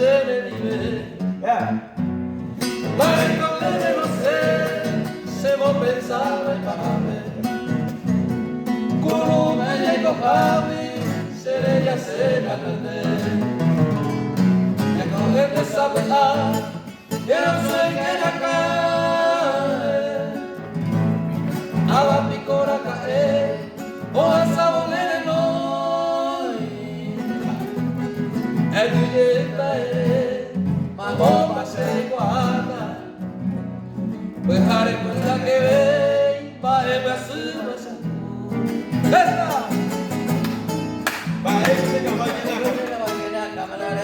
se me vive. Vai con le nostre, se mo pensava in pame. Culo me llego javi, se le ya se la cante. Que con gente sabe que no soy que la cae. Aba picora cae, o a sabonere noi. E tu llega ma bomba se guarda. Pues haré cuenta que ve, pa' me asuma esa. ¡Esta! Pa' ese camarada.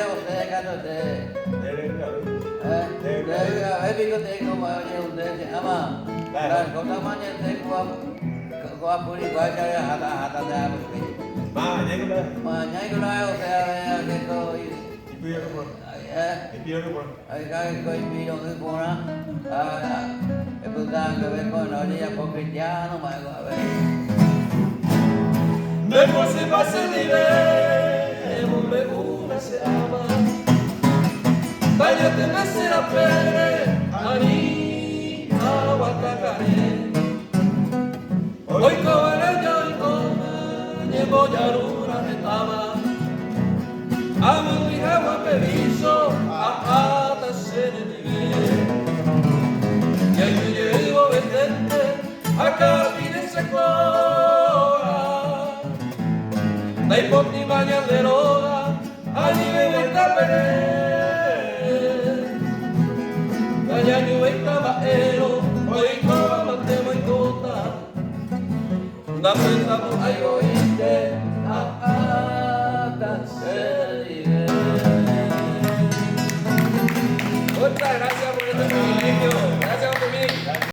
Después se pasa el nivel, una se ama. Vaya te nace la pere, ani, aguacacare. Hoy cobaré yo y coma, llevo ya luna de tama. Amo mi agua perizo, a ata se le nivel. Y ahí llego vendente, acá viene se cora. Dai pochi bagna de roga, allí me vuelta pere. Vaya ni vuelta baero, hoy coma mantemo en cota. Da cuenta por ahí voy.